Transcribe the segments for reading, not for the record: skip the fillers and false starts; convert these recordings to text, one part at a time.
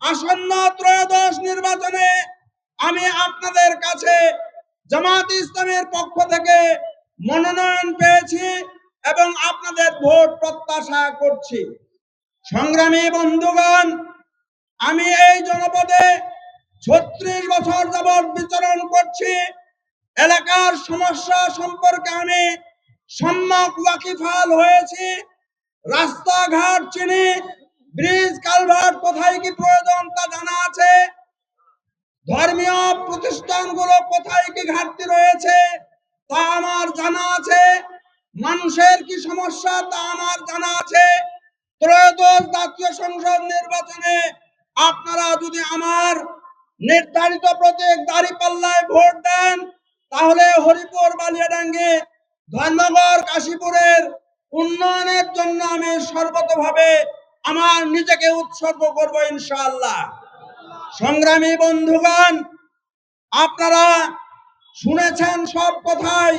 আসন্ন ত্রয়োদশ নির্বাচনে আমি আপনাদের কাছে জামাত ইসলামের পক্ষ থেকে মনোনয়ন পেয়েছি এবং আপনাদের ভোট প্রত্যাশা করছি। সংগ্রামী বন্ধুগণ, আমি এই জনপদে 36 বছর যাবৎ বিচরণ করছি। এলাকার সমস্যা সম্পর্কে আমি সম্যক ওয়াকিফাল হয়েছি। রাস্তাঘাট চিনি, ব্রিজ কালভার্ট কোথায় কি প্রয়োজন তা জানা আছে। ধর্মীয় প্রতিষ্ঠানগুলো কোথায় কি ঘাটতি রয়েছে তা আমার জানা আছে। মানুষের কি সমস্যা তা আমার জানা আছে। ত্রয়োদশ জাতীয় সংসদ নির্বাচনে আপনারা যদি আমার নির্ধারিত প্রতীক দাঁড়িপাল্লায় ভোট দেন, তাহলে হরিপুর, বালিয়াডাঙ্গি, ধর্মগড়, কাশীপুরের উন্নয়নের জন্য আমি সর্বতভাবে আমার নিজেকে উৎসর্গ করব ইনশাআল্লাহ। সংগ্রামী বন্ধুগণ, আপনারা শুনেছেন সব কথাই।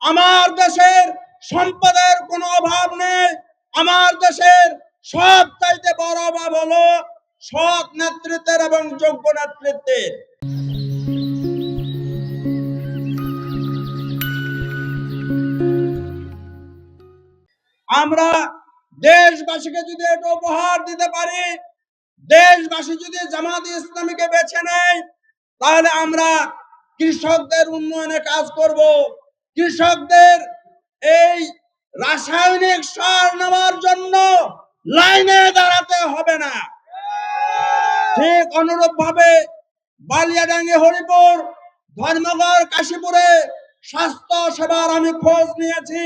আমার দেশের সম্পদের কোনো অভাব নেই। আমার দেশের সব চাইতে বড় অভাব হলো সৎ নেতৃত্বের এবং যোগ্য নেতৃত্বের। আমরা দেশবাসীকে যদি এটা উপহার দিতে পারি, দেশবাসী যদি জামাত ইসলামীকে বেছে নেয়, তাহলে আমরা কৃষকদের উন্নয়নে কাজ করব। কৃষকদের এই রাসায়নিক সার নেওয়ার জন্য লাইনে দাঁড়াতে হবে না। ঠিক অনুরূপ ভাবে বালিয়াডাঙ্গি, হরিপুর, ধর্মগড়, কাশীপুরে স্বাস্থ্য সেবার আমি খোঁজ নিয়েছি।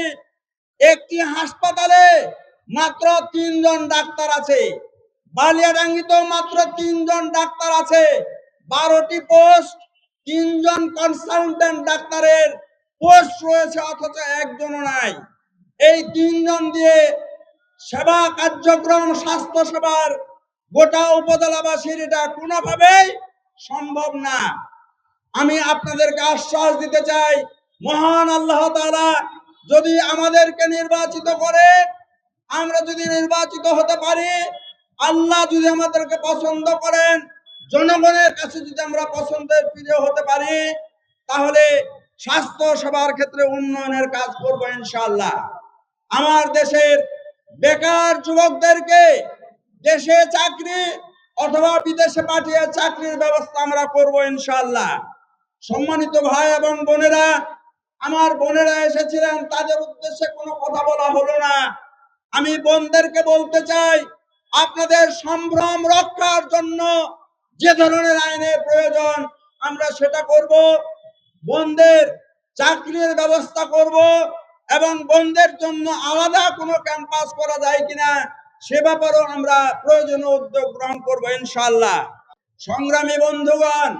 একটি হাসপাতালে মাত্র 3 জন ডাক্তার আছে। বালিয়াডাঙ্গিতেও মাত্র 3 জন ডাক্তার আছে। 12টি পোস্ট, 3 জন কনসালটেন্ট ডাক্তারের পোস্ট রয়েছে, অথচ একজনও নাই। এই 3 জন দিয়ে সেবা কার্যক্রম, স্বাস্থ্য সেবার গোটা উপজেলাবাসীর এটা কোনোভাবেই সম্ভব না। আমি আপনাদেরকে আশ্বাস দিতে চাই, মহান আল্লাহ তাআলা যদি আমাদেরকে নির্বাচিত করে, আমরা যদি নির্বাচিত হতে পারি, আল্লাহ যদি আমাদেরকে পছন্দ করেন, জনগণের কাছে যদি আমরা পছন্দের প্রিয় হতে পারি, তাহলে স্বাস্থ্য সেবার ক্ষেত্রে উন্নয়নের কাজ করব ইনশাআল্লাহ। আমার দেশের বেকার যুবকদেরকে দেশে চাকরি অথবা বিদেশে পাঠিয়ে চাকরির ব্যবস্থা আমরা করব ইনশাআল্লাহ। সম্মানিত ভাই এবং বোনেরা, আমার বোনেরা এসেছিলেন, তাদের উদ্দেশ্যে কোনো কথা বলা হলো না। আমি বোনদেরকে বলতে চাই, আপনাদের সম্ভ্রম রক্ষার জন্য যে ধরনের আইনের প্রয়োজন আমরা সেটা করব। বোনদের চাকরির ব্যবস্থা করব এবং বোনদের জন্য আলাদা কোনো ক্যাম্পাস করা যায় কিনা সে ব্যাপারেও আমরা প্রয়োজনীয় উদ্যোগ গ্রহণ করব ইনশাআল্লাহ। সংগ্রামী বন্ধুগণ,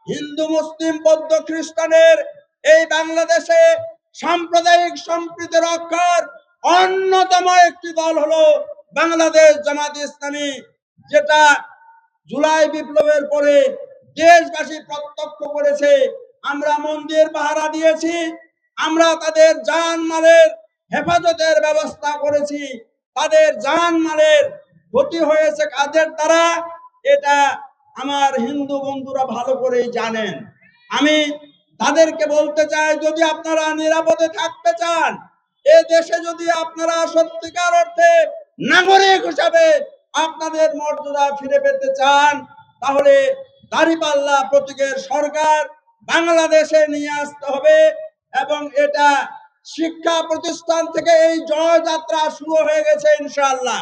হিন্দু, মুসলিম, বৌদ্ধ, খ্রিস্টানের এই বাংলাদেশে সাম্প্রদায়িক সম্প্রীতি রক্ষার অন্যতম একটি দল হলো বাংলাদেশ জামাত ইসলামী, যেটা জুলাই বিপ্লবের পরে দেশবাসী প্রত্যক্ষ করেছে। আমরা মন্দির পাহারা দিয়েছি, আমরা তাদের জানমালের হেফাজতের ব্যবস্থা করেছি। তাদের জানমালের ক্ষতি হয়েছে কাদের দ্বারা, এটা আমার হিন্দু বন্ধুরা ভালো করেই জানেন। আমি তাদেরকে বলতে চাই, যদি আপনারা নিরাপদে থাকতে চান, এ দেশে যদি আপনারা সত্যিকার অর্থে নাগরিক হিসাবে আপনাদের মর্যাদা ফিরে পেতে চান, তাহলে দাঁড়িপাল্লা প্রতীকের সরকার বাংলাদেশে নিয়ে আসতে হবে। এবং এটা শিক্ষা প্রতিষ্ঠান থেকে এই জয়যাত্রা শুরু হয়ে গেছে ইনশাআল্লাহ।